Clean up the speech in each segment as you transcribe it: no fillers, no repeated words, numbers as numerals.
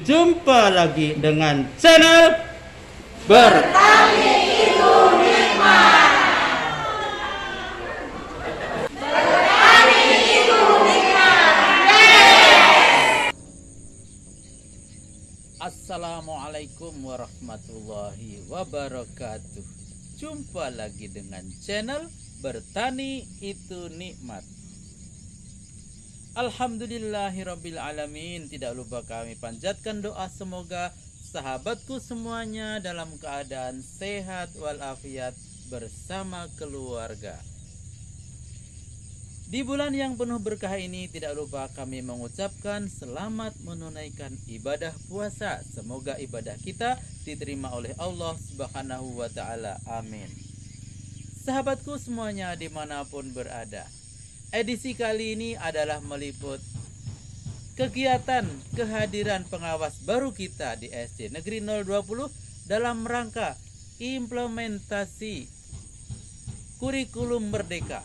Jumpa lagi dengan channel Bertani Itu Nikmat. Bertani Itu Nikmat. Assalamualaikum warahmatullahi wabarakatuh. Jumpa lagi dengan channel Bertani Itu Nikmat. Alhamdulillahirabbil alamin. Tidak lupa kami panjatkan doa semoga sahabatku semuanya dalam keadaan sehat walafiat bersama keluarga. Di bulan yang penuh berkah ini tidak lupa kami mengucapkan selamat menunaikan ibadah puasa. Semoga ibadah kita diterima oleh Allah Subhanahu wa ta'ala. Amin. Sahabatku semuanya dimanapun berada, edisi kali ini adalah meliput kegiatan kehadiran pengawas baru kita di SD Negeri 020 dalam rangka implementasi kurikulum merdeka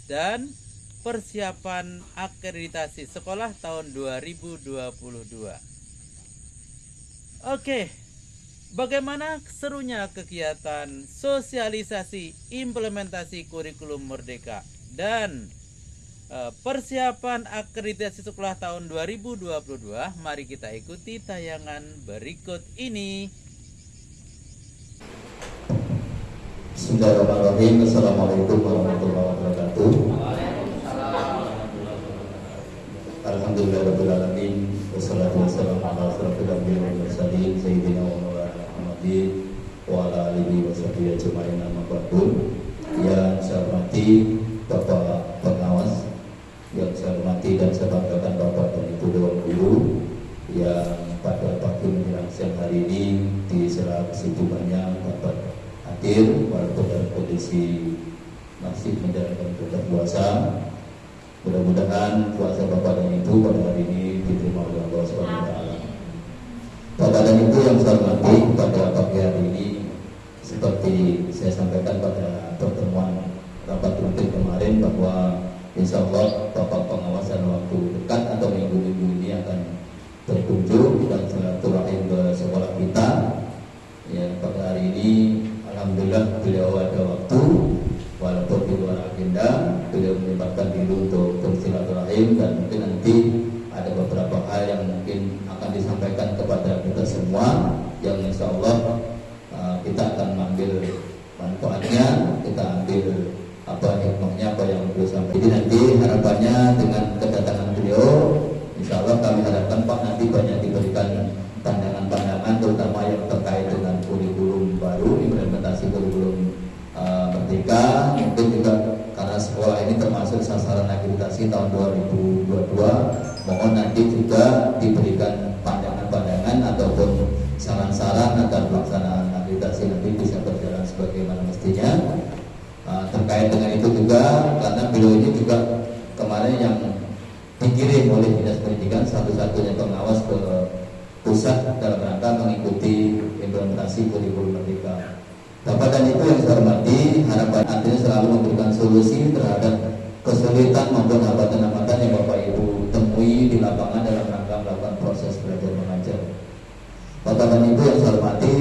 dan persiapan akreditasi sekolah tahun 2022. Oke, bagaimana serunya kegiatan sosialisasi implementasi kurikulum merdeka dan persiapan akreditasi sekolah tahun 2022? Mari kita ikuti tayangan berikut ini. Bismillahirrahmanirrahim. Assalamualaikum warahmatullahi wabarakatuh. Alhamdulillahirabbil alamin. Wassalatu wassalamu ala asyrofil anbiya'i wal mursalin sayyidina wa maulana Muhammadin wa ala alihi washabbihi ajmain. Amma ba'du. Yang saya hormati Bapak pengawas, yang saya hormati dan saya banggakan Bapak dan Ibu Dewan Guru yang pada pagi menjelang siang hari ini di sela kesibukannya dapat hadir walaupun dalam kondisi masih menjalankan ibadah puasa. Mudah-mudahan puasa Bapak dan Ibu pada hari ini diterima oleh Allah Subhanahu wa taala. Bapak dan Ibu yang saya hormati, pada pagi hari ini seperti saya sampaikan pada pertemuan rapat rutin kemarin bahwa insya Allah Bapak pengawas dalam waktu dekat atau minggu-minggu ini akan berkunjung dan silaturahim ke sekolah kita. Ya, pada hari ini alhamdulillah beliau ada waktu walaupun di luar agenda, beliau menyempatkan diri untuk bersilaturahim dan mungkin nanti ada beberapa hal yang mungkin akan disampaikan kepada kita semua yang insya Allah kita akan mengambil manfaatnya, kita ambil apa hikmahnya, apa yang beliau sampaikan. Jadi nanti harapannya dengan kedatangan beliau, insya Allah kami harapkan Pak nanti banyak diberikan pandangan-pandangan terutama yang terkait dengan kurikulum baru, implementasi kurikulum merdeka. Mungkin juga karena sekolah ini termasuk sasaran akreditasi tahun 2022, mohon nanti juga diberikan pandangan-pandangan ataupun saran-saran agar pelaksanaan akreditasi nanti bisa berjalan sebagaimana mestinya. Terkait dengan itu juga karena beliau ini juga kemarin yang dikirim oleh Dinas Pendidikan satu-satunya pengawas ke pusat dalam rangka mengikuti implementasi kurikulum merdeka. Bapak dan Ibu yang saya hormati, harapan artinya selalu memberikan solusi terhadap kesulitan maupun hambatan-hambatan yang Bapak Ibu temui di lapangan dalam rangka melakukan proses belajar mengajar. Bapak dan Ibu yang saya hormati,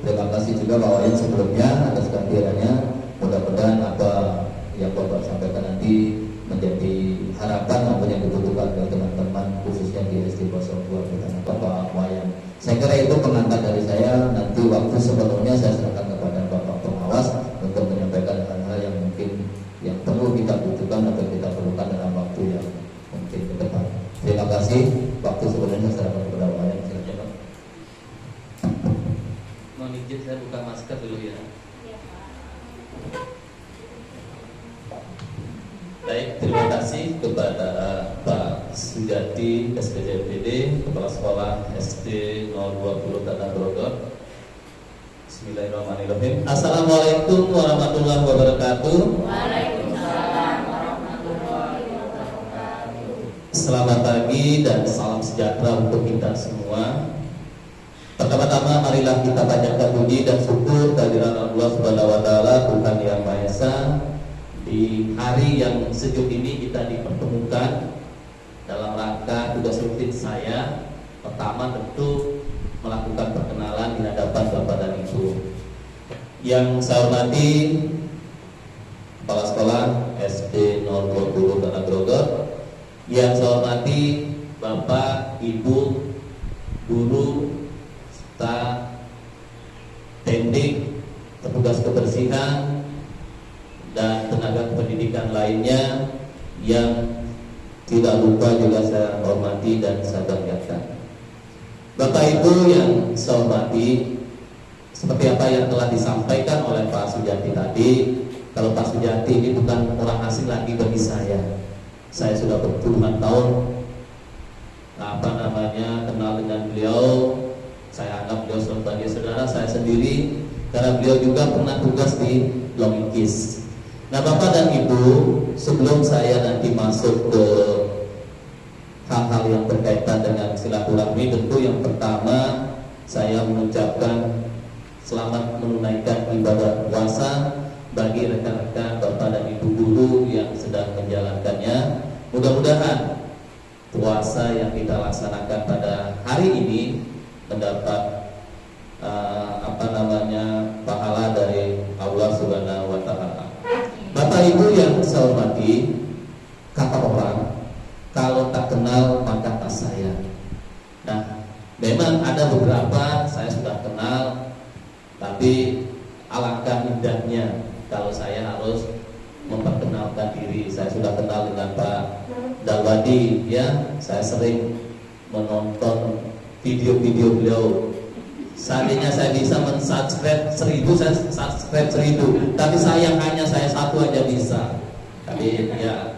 terima kasih juga Pak Wayan sebelumnya atas kehadirannya. Mudah-mudahan apa yang Bapak sampaikan nanti menjadi harapan maupun yang dibutuhkan oleh teman-teman khususnya di SD 02 bersama Bapak Wayan. Saya kira itu pengantar dari saya. Nanti waktu sepenuhnya saya serahkan kepada Bapak pengawas untuk menyampaikan hal-hal yang mungkin yang perlu kita butuhkan atau kita perlukan dalam waktu yang mungkin ke depan. Terima kasih. Waktu sepenuhnya saya serahkan kepada Bapak Wayan. Silakan Pak. Mohon izin saya buka masker dulu ya. Baik, terima kasih kepada Pak Sujati SPJPD, Kepala Sekolah SD 020 Tata Bogor. Bismillahirrahmanirrahim. Assalamualaikum warahmatullahi wabarakatuh. Waalaikumsalam warahmatullahi wabarakatuh. Selamat pagi dan salam sejahtera untuk kita semua. Pertama-tama marilah kita panjatkan puji dan syukur kehadiran Allah Subhanahu wa taala, Tuhan yang Maha Esa. Di hari yang sejuk ini kita dipertemukan dalam rangka tugas rutin saya Pertama tentu melakukan perkenalan di hadapan Bapak dan Ibu. Yang saya hormati Kepala Sekolah SD 020 Tanah Grogol, yang saya hormati Bapak, Ibu, guru, staf, teknik, petugas kebersihan, dan tenaga pendidikan lainnya yang tidak lupa juga saya hormati dan saya banggakan. Bapak Ibu yang saya hormati, seperti apa yang telah disampaikan oleh Pak Sujati tadi, kalau Pak Sujati ini bukan orang asing lagi bagi saya. Saya sudah berpuluhan tahun kenal dengan beliau. Saya anggap beliau sebagai saudara saya sendiri karena beliau juga pernah tugas di Longikis. Nah, Bapak dan Ibu, sebelum saya nanti masuk ke hal-hal yang berkaitan dengan silaturahmi, tentu yang pertama saya mengucapkan selamat menunaikan ibadah puasa bagi rekan-rekan Bapak dan Ibu guru yang sedang menjalankannya. Mudah-mudahan puasa yang kita laksanakan pada hari ini mendapat pahala dari Allah Subhanahu wa Ta'ala. Bapak Ibu yang saya hormati, kata orang, kalau tak kenal maka tak sayang. Nah, memang ada beberapa saya sudah kenal, tapi alangkah indahnya kalau saya harus memperkenalkan diri. Saya sudah kenal dengan Pak Dalwadi, ya, saya sering menonton video-video beliau. Seandainya saya bisa mensubscribe 1000, saya subscribe 1000. Tapi sayang hanya saya satu aja bisa. Tapi ya,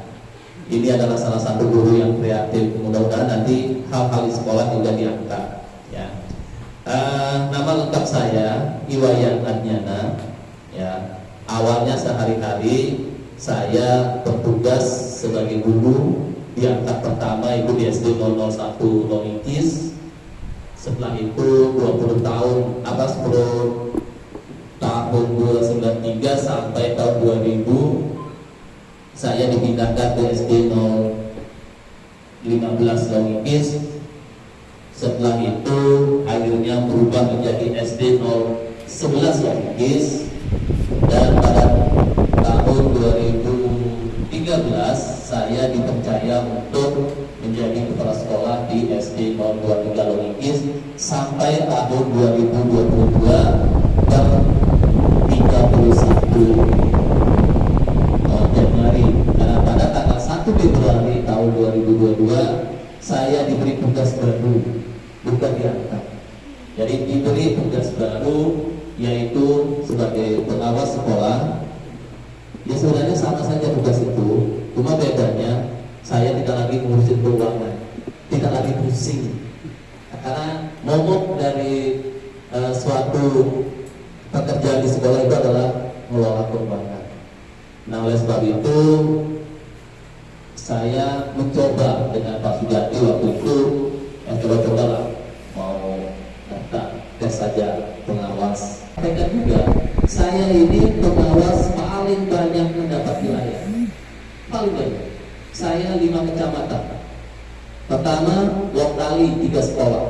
ini adalah salah satu guru yang kreatif. Mudah-mudahan nanti hal-hal di sekolah juga diangkat. Ya. Nama lengkap saya Iwayan Adnyana. Ya. Awalnya sehari-hari saya bertugas sebagai guru di angkat pertama itu di SD 001 Longikis. Setelah itu 10 tahun 1993 sampai tahun 2000 saya dipindahkan ke SD 015 Longikis. Setelah itu akhirnya berubah menjadi SD 011 Longikis, dan pada tahun 2013 saya dipercaya untuk menjadi kepala sekolah di SD 023 Longikis sampai tahun 2022 per 31 Januari. Karena pada tanggal 1 Februari tahun 2022 saya diberi tugas baru, bukan diangkat. Jadi diberi tugas baru, yaitu sebagai pengawas sekolah. Ya sebenarnya sama saja tugas itu, cuma bedanya saya tidak lagi ngurusin keuangan, tidak lagi pusing. Karena momok dari suatu pekerjaan di sekolah itu adalah mengelola keuangan. Nah, oleh sebab itu saya mencoba dengan Pak Sujati waktu itu, coba-coba lah mau daftar tes saja pengawas. Mereka juga saya ini pengawas paling banyak mendapat wilayah, paling banyak. Saya 5 kecamatan. Pertama, Longkali 3 sekolah,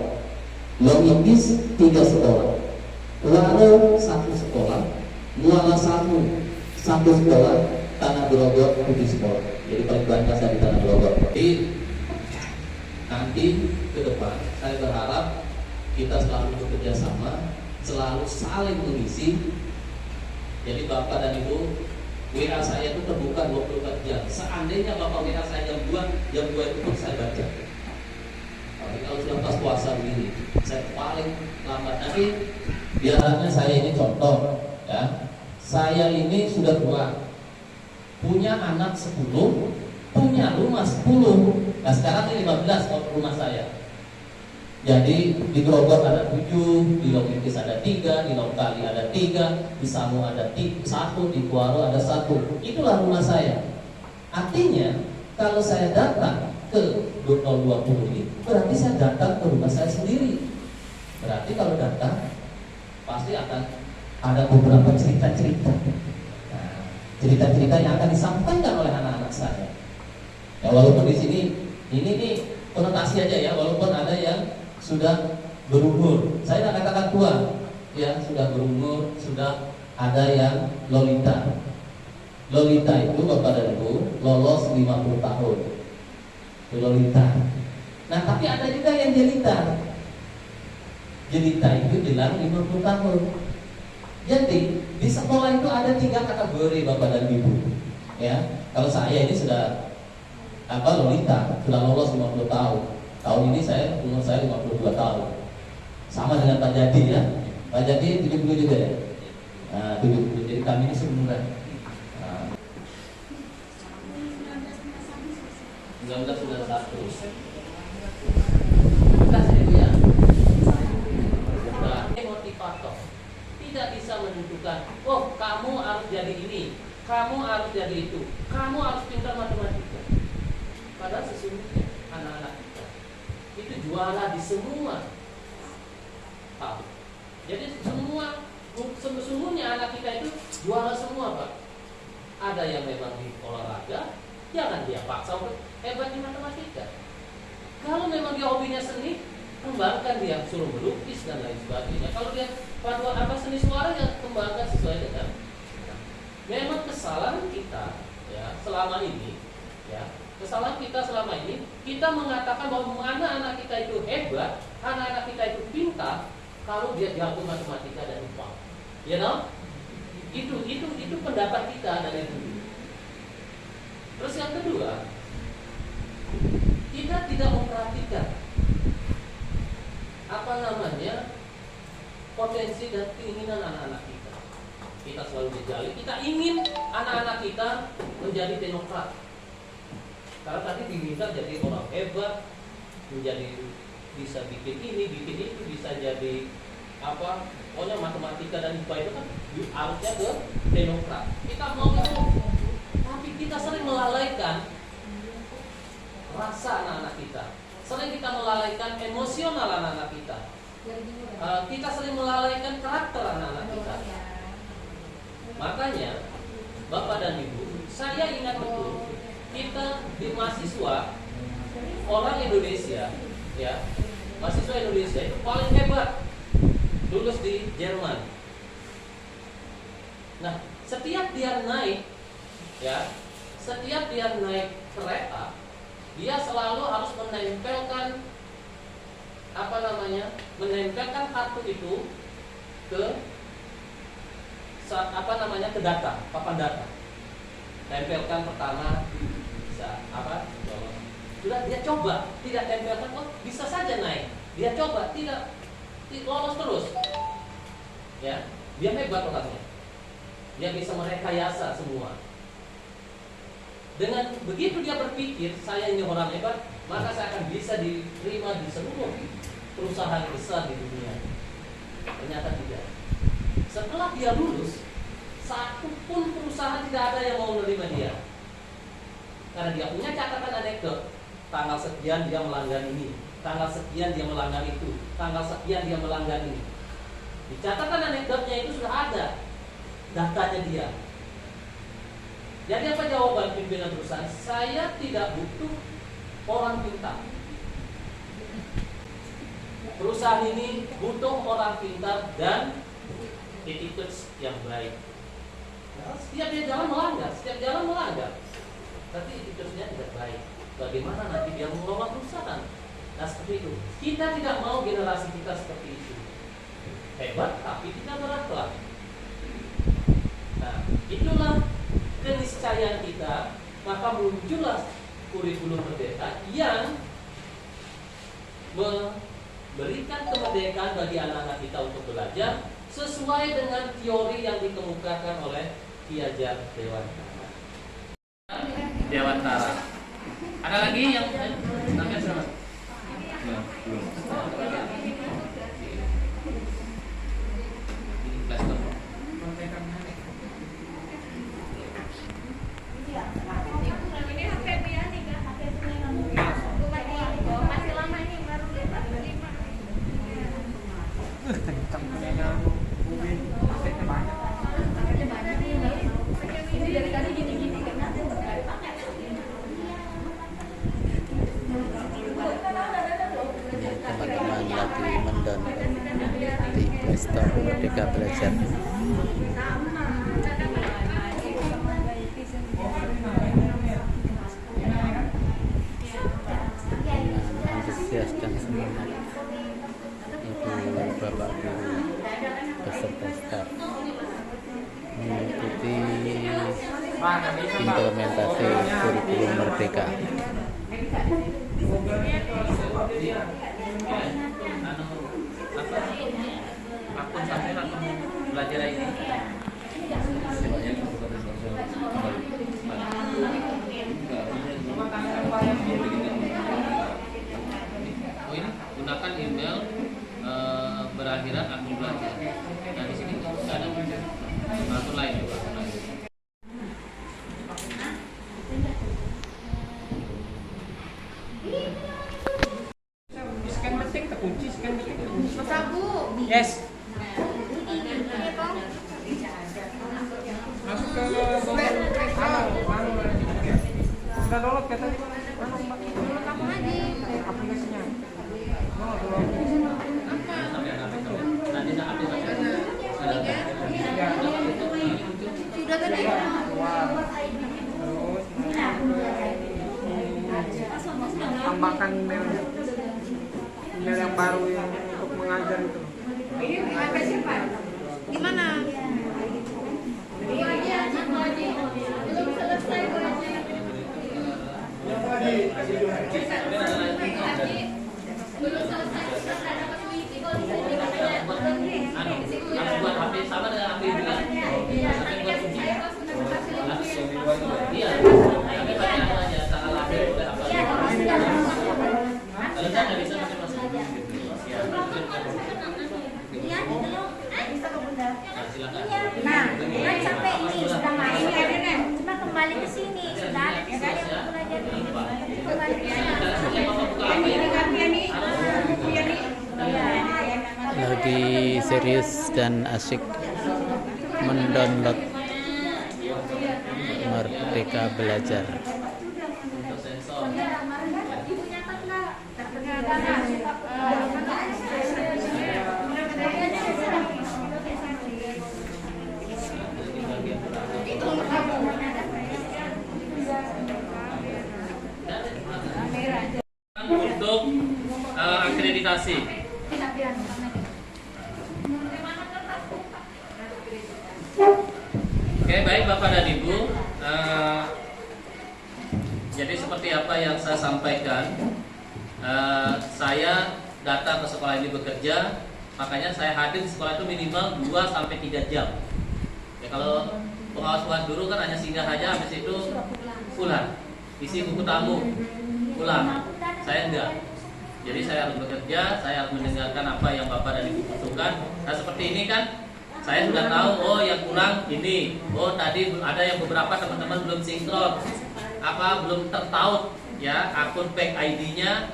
Longikis 3 sekolah, Waro 1 sekolah, Muala Samu 1 sekolah, Tanah Grogol 7 sekolah. Jadi paling banyak saya di Tanah Grogol. Jadi nanti ke depan saya berharap kita selalu bekerja sama, selalu saling mengisi. Jadi Bapak dan Ibu, WA saya itu terbuka 24 jam. Seandainya Bapak WA saya jam 2 itu pun saya baca. Tapi kalau sudah pas puasa begini, saya paling lambat. Nanti biarnya saya ini contoh, ya. Saya ini sudah tua, punya anak 10, punya rumah 10. Nah sekarang ini 15 kalau rumah saya. Jadi di Grogol ada 7, di Longikis ada 3, di Longkali ada 3, di Samu ada 1, di Kuaro ada 1. Itulah rumah saya. Artinya kalau saya datang ke 020 ini, berarti saya datang ke rumah saya sendiri. Berarti kalau datang pasti akan ada beberapa cerita-cerita. Nah, cerita-cerita yang akan disampaikan oleh anak-anak saya. Ya walaupun di sini ini nih konotasi aja ya, walaupun ada yang sudah berumur. Saya tidak katakan tua, ya sudah berumur, sudah ada yang lolita. Lolita itu Bapak dan Ibu lolos 50 tahun. Itu lolita. Nah, tapi ada juga yang jelita. Jelita itu jelang 50 tahun. Jadi di sekolah itu ada 3 kategori Bapak dan Ibu. Ya, kalau saya ini sudah lolita, sudah lolos 50 tahun. Tahun ini umur saya 52 tahun. Sama dengan Pak Jadi ya. Pak Jadi 70 juga ya. Nah, 70. Jadi kami ini seumuran. 1991. Kita sendiri ya. Nah, motivator tidak bisa menentukan, oh kamu harus jadi ini, kamu harus jadi itu, kamu harus pintar matematika. Padahal sesungguhnya anak-anak kita itu juara di semua hal. Jadi sesungguhnya anak kita itu juara semua, Pak. Ada yang memang di olahraga, jangan dia paksa untuk hebat di matematika. Kalau memang dia hobinya seni, kembangkan dia, suruh melukis dan lain sebagainya. Kalau dia seni suara, ya kembangkan sesuai dengan. Memang kesalahan kita ya selama ini, kita mengatakan bahwa anak-anak kita itu hebat, anak-anak kita itu pintar kalau dia jago matematika dan IPA. You know? Itu pendapat kita dari dulu. Terus yang kedua, kita tidak memperhatikan potensi dan keinginan anak-anak kita. Kita selalu dijali, kita ingin anak-anak kita menjadi teknokrat. Karena tadi diminta jadi orang hebat, bisa bikin ini, bikin itu, bisa jadi pokoknya matematika dan IPA itu kan harusnya ke teknokrat. Kita mau itu, tapi kita sering melalaikan rasa anak-anak kita. Sering kita melalaikan emosional anak-anak kita. Kita sering melalaikan karakter anak-anak kita. Makanya Bapak dan Ibu, saya ingat betul kita di mahasiswa orang Indonesia, ya, mahasiswa Indonesia itu paling hebat lulus di Jerman. Nah, setiap dia naik kereta, dia selalu harus menempelkan kartu itu ke data, papan data. Tempelkan pertama bisa sudah dia coba, tidak tempelkan, bisa saja naik. Dia coba, tidak lolos terus. Ya, dia hebat orangnya. Dia bisa merekayasa semua. Dengan begitu dia berpikir, saya ini orang hebat, maka saya akan bisa diterima di seluruh perusahaan besar di dunia. Ternyata tidak. Setelah dia lulus, satu pun perusahaan tidak ada yang mau menerima dia. Karena dia punya catatan anekdot. Tanggal sekian dia melanggar ini, tanggal sekian dia melanggar itu, tanggal sekian dia melanggar ini. Di catatan anekdotnya itu sudah ada datanya dia. Jadi apa jawaban pimpinan perusahaan? Saya tidak butuh orang pintar. Perusahaan ini butuh orang pintar dan attitude yang baik. Nah, setiap jalan melanggar, tapi attitude-nya tidak baik. Bagaimana nanti dia mengelola perusahaan? Nah, seperti itu. Kita tidak mau generasi kita seperti itu. Hebat tapi tidak berakhlak. Nah, itulah keniscayaan kita. Maka muncullah kurikulum merdeka yang memberikan kemerdekaan bagi anak-anak kita untuk belajar sesuai dengan teori yang dikemukakan oleh Ki Hajar Dewantara. Ada lagi yang namanya sama? Belum. Teman-teman lagi mendownload di Playstore Merdeka Belajar. Dengan antusias dan semangat ibu bapak guru beserta staf mengikuti implementasi kurikulum Merdeka. Akun sampai belajar ini. Oh ini gunakan email berakhiran akun belajar. Nah di sini nggak ada akun lain ya Pak. Scan penting terkunci, scan penting terkunci. Sabu. Yes. Masuk ke udah download katanya. Download apa lagi? Aplikasinya. Oh, download. Nanti saya Sudah tadi. Tambahkan emailnya. Email yang baru yang untuk mengajar itu. Gimana? Belum selesai harus buat HP sama dengan HP juga. Iya, tapi pakai aja tanggal lahir udah apa. Kalau saya nggak bisa masuk. Silakan. Nah, kan sampai ini sudah main ya, cuma kembali ke sini sudah ada di sini yang belajar kembali ke sini. Lagi serius dan asyik mendownload Merdeka Belajar. Untuk akreditasi. Oke, baik Bapak dan Ibu. Jadi seperti apa yang saya sampaikan, saya datang ke sekolah ini bekerja, makanya saya hadir di sekolah itu minimal 2-3 jam. Ya, kalau pengawas dulu kan hanya singgah aja, habis itu pulang, isi buku tamu, pulang. Saya enggak. Jadi saya harus bekerja, saya harus mendengarkan apa yang Bapak dan Ibu butuhkan. Nah seperti ini kan, saya sudah tahu, oh yang kurang ini, oh tadi ada yang beberapa teman-teman belum sinkron, belum tertaut ya akun pack ID-nya,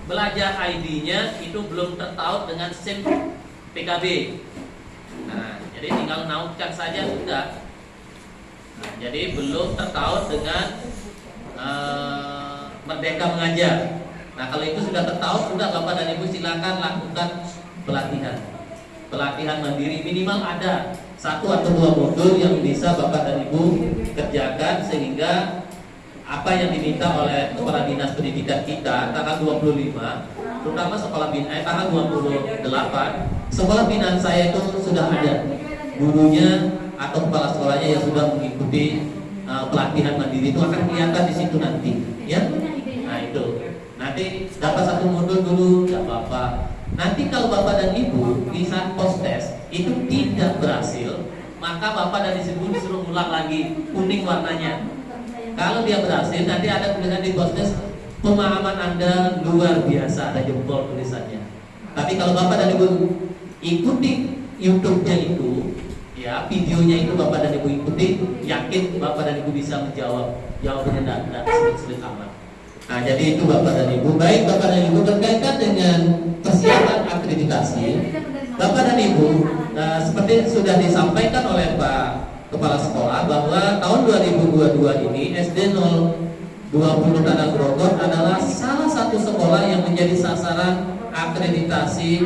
belajar ID-nya itu belum tertaut dengan SIM PKB. Nah, jadi tinggal nautkan saja sudah. Nah, jadi belum tertaut dengan Merdeka Mengajar. Nah kalau itu sudah tertaut, sudah Bapak dan Ibu silakan lakukan pelatihan mandiri. Minimal ada 1 atau 2 modul yang bisa Bapak dan Ibu kerjakan, sehingga apa yang diminta oleh Kepala Dinas Pendidikan kita tanggal 25, terutama tanggal 28, sekolah binaan saya itu sudah ada gurunya atau kepala sekolahnya yang sudah mengikuti pelatihan mandiri. Itu akan kelihatan di situ nanti, ya. Nah itu nanti dapat 1 modul dulu, tidak apa-apa. Nanti kalau Bapak dan Ibu di saat post test itu tidak berhasil, maka Bapak dan Ibu disuruh ulang lagi, kuning warnanya. Kalau dia berhasil, nanti ada tulisan di post test, pemahaman Anda luar biasa, ada jempol tulisannya. Tapi kalau Bapak dan Ibu ikuti YouTube-nya itu, ya videonya itu Bapak dan Ibu ikuti, yakin Bapak dan Ibu bisa menjawab. Jawabannya tidak sulit amat. Nah, jadi itu Bapak dan Ibu. Baik Bapak dan Ibu, berkaitan dengan persiapan akreditasi, Bapak dan Ibu, seperti sudah disampaikan oleh Pak Kepala Sekolah bahwa tahun 2022 ini SD 0 20 Tanah Grogol adalah salah satu sekolah yang menjadi sasaran akreditasi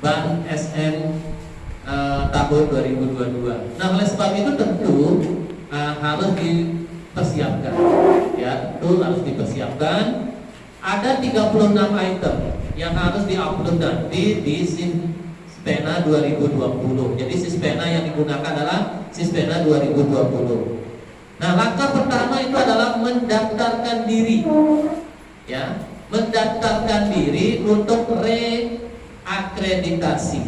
Bank SM tahun 2022. Nah, oleh sebab itu tentu harus dipersiapkan, ya, itu harus dipersiapkan. Ada 36 item yang harus diupload nanti di Sispena 2020. Jadi Sispena yang digunakan adalah Sispena 2020. Nah, langkah pertama itu adalah mendaftarkan diri, ya, mendaftarkan diri untuk reakreditasi.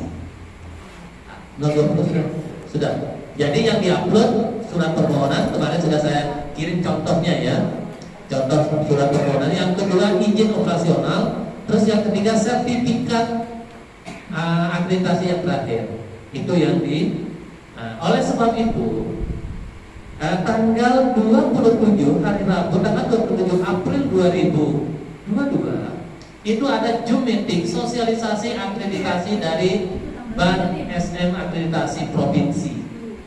Sudah. Jadi yang diupload surat permohonan, kemarin sudah saya kirim contohnya, ya, contoh surat permohonan. Yang kedua izin operasional, terus yang ketiga sertifikat akreditasi yang terakhir. Itu yang oleh sebab itu tanggal 27 hari Rabu, tanggal 27 April 2022 itu ada Zoom meeting sosialisasi akreditasi dari Bank SM Akreditasi Provinsi.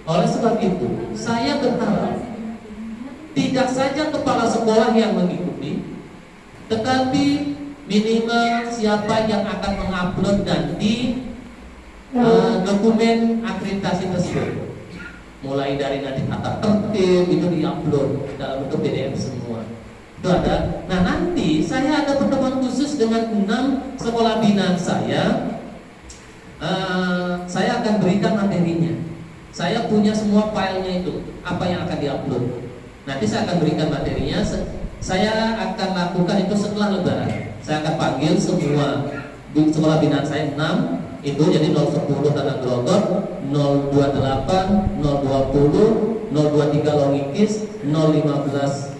Oleh sebab itu saya berharap tidak saja kepala sekolah yang mengikuti, tetapi minimal siapa yang akan mengupload nanti dokumen akreditasi tersebut, mulai dari nanti tata tertib itu diupload dalam bentuk PDF semua. Itu ada. Nah, nanti saya ada pertemuan khusus dengan 6 sekolah binaan saya. Saya akan berikan materinya. Saya punya semua filenya itu, apa yang akan diupload. Nanti saya akan berikan materinya. Saya akan lakukan itu setelah Lebaran. Saya akan panggil semua sekolah binaan saya 6 itu, jadi 010 Tanah Grogol, 028, 020, 023 Longikis, 015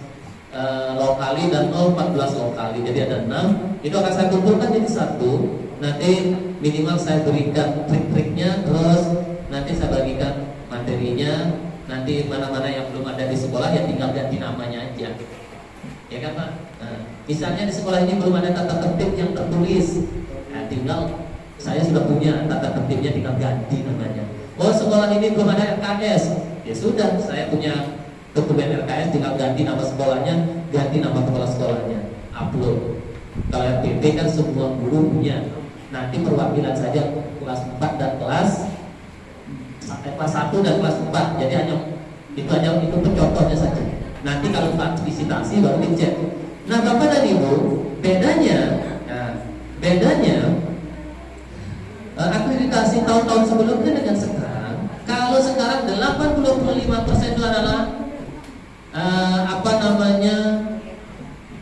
Lokali dan 014 Lokali. Jadi ada 6. Itu akan saya kumpulkan jadi satu. Nanti minimal saya berikan trik-triknya, terus nanti saya bagikan materinya. Nanti mana-mana yang belum ada di sekolah ya tinggal ganti namanya aja, ya kan Pak? Nah, misalnya di sekolah ini belum ada tata tertib yang tertulis, nah, tinggal saya sudah punya tata tertibnya, tinggal ganti namanya. Oh, sekolah ini belum ada RKS, ya sudah, saya punya dokumen RKS, tinggal ganti nama sekolahnya, ganti nama kepala sekolahnya, upload. Kalau RPP kan semua guru punya. Nanti perwakilan saja kelas 4 dan kelas 1 dan kelas 4. Jadi hanya itu contohnya saja. Nanti kalau visitasi baru dicek. Nah, Bapak dan Ibu, bedanya akreditasi tahun-tahun sebelumnya dengan sekarang. Kalau sekarang 85% itu adalah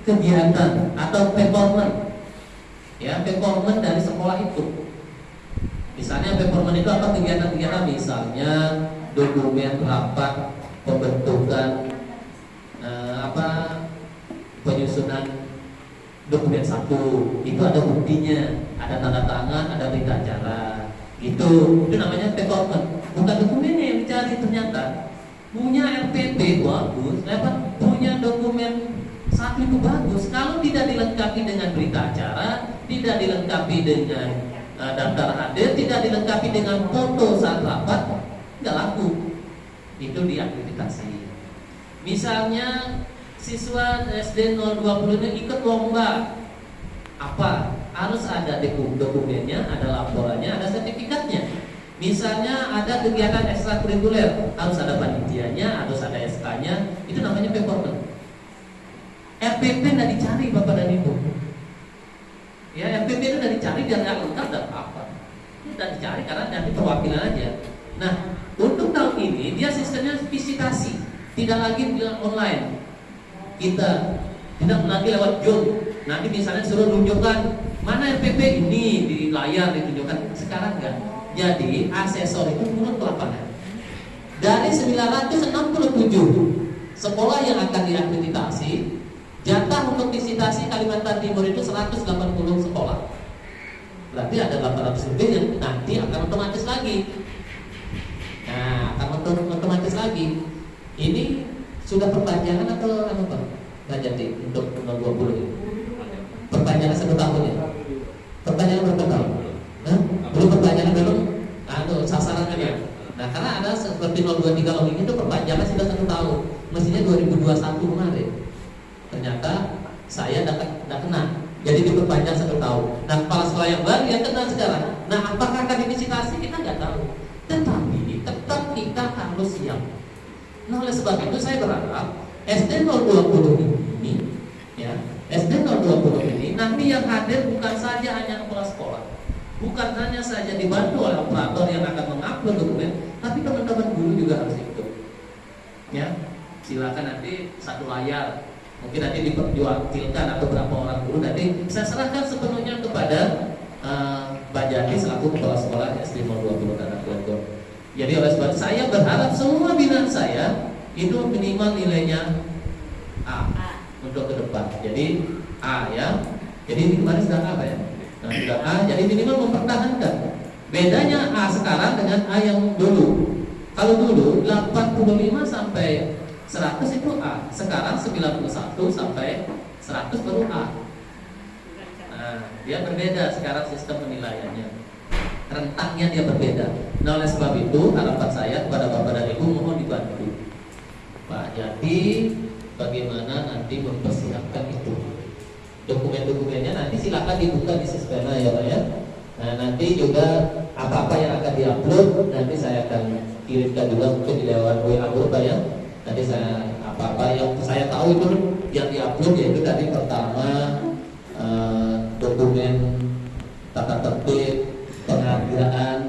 kegiatan atau performance, ya, performance dari sekolah itu. Misalnya performance itu apa? Kegiatan-kegiatan, misalnya dokumen rapat pembentukan penyusunan dokumen 1, itu ada buktinya, ada tanda tangan, ada berita acara. Itu namanya performance. Bukan dokumennya yang dicari, ternyata punya RPP bagus, punya dokumen 1 itu bagus. Kalau tidak dilengkapi dengan berita acara, tidak dilengkapi dengan daftar hadir, tidak dilengkapi dengan foto saat rapat, nggak laku. Itu diakreditasi. Misalnya siswa SD 020 ini ikut lomba, apa? Harus ada dokumennya, ada laporannya, ada sertifikatnya. Misalnya ada kegiatan ekstrakurikuler, harus ada panitianya, harus ada SK-nya. Itu namanya performance. RPP nggak dicari Bapak dan Ibu. Ya, RPP itu nggak dicari, dia nggak lengkap dan apa? Tidak dicari karena nanti perwakilan aja. Nah, untuk tahun ini dia sistemnya visitasi, tidak lagi online. Kita tidak lagi lewat Zoom. Nanti misalnya suruh tunjukkan mana RPP ini di layar ditunjukkan. Sekarang enggak. Jadi asesor itu turun ke lapangan. Dari 967 sekolah yang akan diakreditasi, jatah untuk visitasi Kalimantan Timur itu 180 sekolah. Berarti ada 800 lebih yang nanti akan otomatis lagi. Nah, akan otomatis lagi. Ini sudah perpanjangan atau apa Pak? Nggak jadi untuk 20 ini. Perpanjangan 1 tahun ya? Perpanjangan berapa tahun? Belum perpanjangan belum? Sasarannya ya. Nah, karena ada seperti 023 login itu perpanjangan sudah 1 tahun. Mestinya 2021 kemarin. Ternyata sekolah yang baru yang kenal sekarang. Nah, apakah akan divisitasi kita nggak tahu. Tetapi tetap kita harus siap. Nah, oleh sebab itu saya berharap SD 020 ini, ya, SD 020 ini nanti yang hadir bukan saja hanya kepala sekolah, bukan hanya saja dibantu oleh operator yang akan mengupload dokumen, tapi teman-teman guru juga harus ikut. Ya, silakan nanti satu layar, mungkin nanti diperjualkan atau berapa orang guru nanti saya serahkan sepenuhnya kepada Mbak Jati selaku kepala sekolah SD 020 Tanah Bogor. Jadi oleh sebab itu saya berharap semua binaan saya itu minimal nilainya A untuk ke depan. Jadi A ya. Jadi ini kemarin sudah A ya. Nah, sudah A, jadi minimal mempertahankan. Bedanya A sekarang dengan A yang dulu. Kalau dulu 85 sampai 100 itu A, sekarang 91 sampai 100 baru A. Nah, dia berbeda sekarang sistem penilaiannya. Rentangnya dia berbeda. Nah, oleh sebab itu harapan saya kepada Bapak dan Ibu mohon dibantu Pak Jati bagaimana nanti mempersiapkan itu. Dokumen-dokumennya nanti silakan dibuka di Sispena ya Pak ya. Nah, nanti juga apa-apa yang akan diupload nanti saya akan kirimkan juga mungkin di lewat WA Pak ya. Nanti saya apa-apa yang saya tahu itu yang diupload yaitu tadi pertama dokumen tata tertib penghargaan.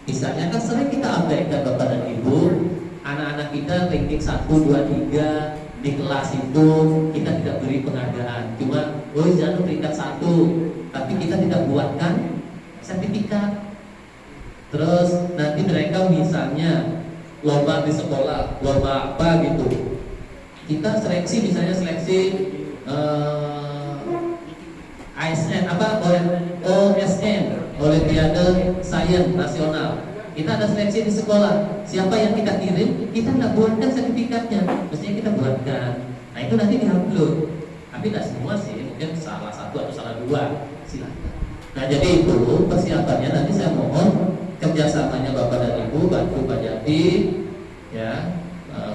Misalnya kan sering kita abaikan Bapak dan Ibu, anak-anak kita ranking 1, 2, 3 di kelas itu kita tidak beri penghargaan. Cuma, jangan peringkat 1, tapi kita tidak buatkan sertifikat. Terus nanti mereka misalnya lomba di sekolah, lomba apa gitu, kita seleksi misalnya seleksi ASN apa OSN Olimpiade Sains Nasional. Kita ada seleksi di sekolah. Siapa yang kita kirim, kita nggak buatkan sertifikatnya, mestinya kita buatkan. Nah itu nanti diupload. Tapi nggak semua sih, mungkin salah satu atau salah dua. Silakan. Nah jadi itu persiapannya nanti saya mohon kerjasamanya Bapak dan Ibu bantu Pak Jati ya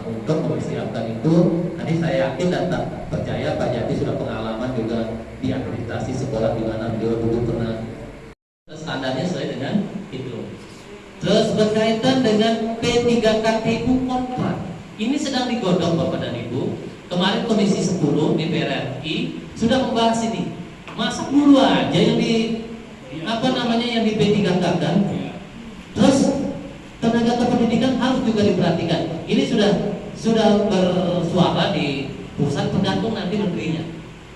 untuk mempersiapkan itu. Nanti saya yakin dan tak percaya Pak Jati sudah pengalaman juga di akreditasi sekolah di mana beliau dulu pernah. Standarnya sesuai dengan itu. Terus berkaitan dengan P3KTU kontrak, ini sedang digodok Bapak dan Ibu. Kemarin Komisi 10 DPR RI sudah membahas ini. Masa guru aja yang yang di P3K kan? Terus tenaga kependidikan harus juga diperhatikan. Ini sudah bersuara di pusat tergantung nanti menterinya.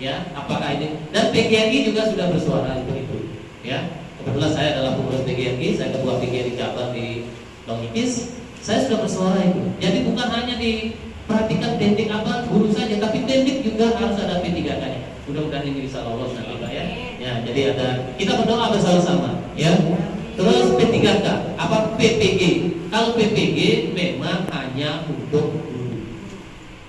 Ya, apakah ini dan PGRI juga sudah bersuara itu ya. Kebetulan saya adalah pengurus PGRI, saya ketua PGRI cabang di Longikis. Saya sudah bersuara itu. Jadi bukan hanya diperhatikan teknik apa guru saja, tapi teknik juga harus ada P3K-nya. Mudah-mudahan ini bisa lolos nanti Pak ya. Ya, jadi kita berdoa bersama-sama ya. Terus P3K, apa PPG? Kalau PPG memang hanya untuk guru.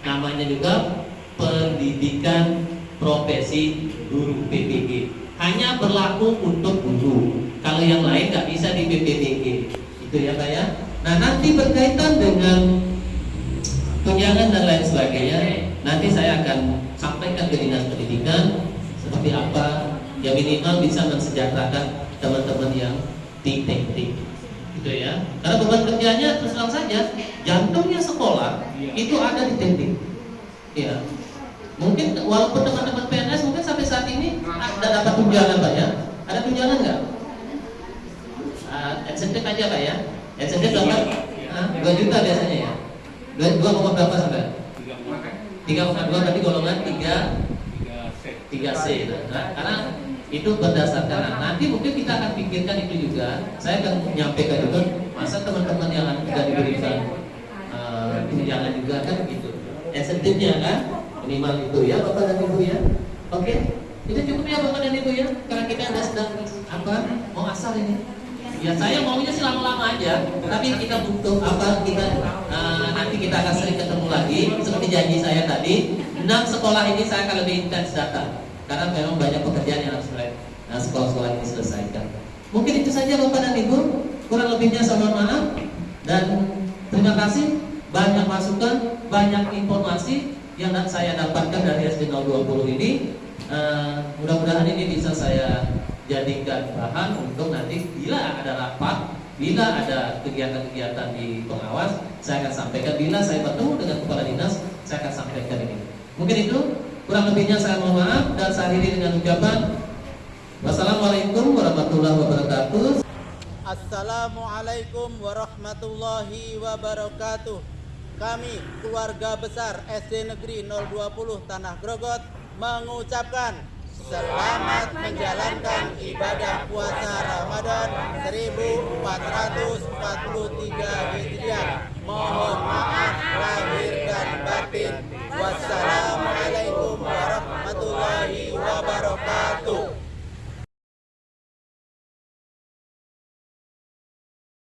Namanya juga pendidikan profesi guru PPG. Hanya berlaku untuk guru. Kalau yang lain nggak bisa di PPPG. Itu ya Pak ya. Nah nanti berkaitan dengan tunjangan dan lain sebagainya, nanti saya akan sampaikan ke Dinas Pendidikan seperti apa. Ya minimal bisa mensejahterakan teman-teman yang di teknik. Gitu ya. Karena beban kerjanya terus terang saja, jantungnya sekolah itu ada di teknik. Ya. Mungkin walaupun teman-teman PNS mungkin sampai saat ini ada dapat tunjangan Pak ya. Ada tunjangan nggak? Insentif aja Pak ya. Insentif berapa? 2 juta biasanya ya. 2, berapa sampai? 3,2 berarti golongan 3C. Nah, karena itu berdasarkan nanti mungkin kita akan pikirkan itu juga. Saya akan menyampaikan juga masa teman-teman yang sudah diberikan tunjangan juga kan gitu. Insentifnya kan minimal itu ya Bapak dan Ibu ya. Oke, itu cukup ya Bapak dan Ibu ya. Karena kita sedang mau asal ini. Ya saya maunya sih lama-lama aja. Tapi kita butuh nanti kita akan sering ketemu lagi. Seperti janji saya tadi, 6 sekolah ini saya akan lebih intens datang. Karena memang banyak pekerjaan yang harus sekolah-sekolah ini selesaikan. Mungkin itu saja Bapak dan Ibu. Kurang lebihnya saya mohon maaf. Dan terima kasih. Banyak masukan, banyak informasi yang saya dapatkan dari SD 020 ini. Mudah-mudahan ini bisa saya jadikan bahan untuk nanti bila ada rapat, bila ada kegiatan-kegiatan di pengawas, saya akan sampaikan. Bila saya bertemu dengan kepala dinas, saya akan sampaikan ini. Mungkin itu, kurang lebihnya saya mohon maaf dan saya akhiri dengan ucapan wassalamualaikum warahmatullahi wabarakatuh. Assalamualaikum warahmatullahi wabarakatuh. Kami keluarga besar SD Negeri 020 Tanah Grogot mengucapkan selamat menjalankan ibadah puasa Ramadan 1443 Hijriah. Mohon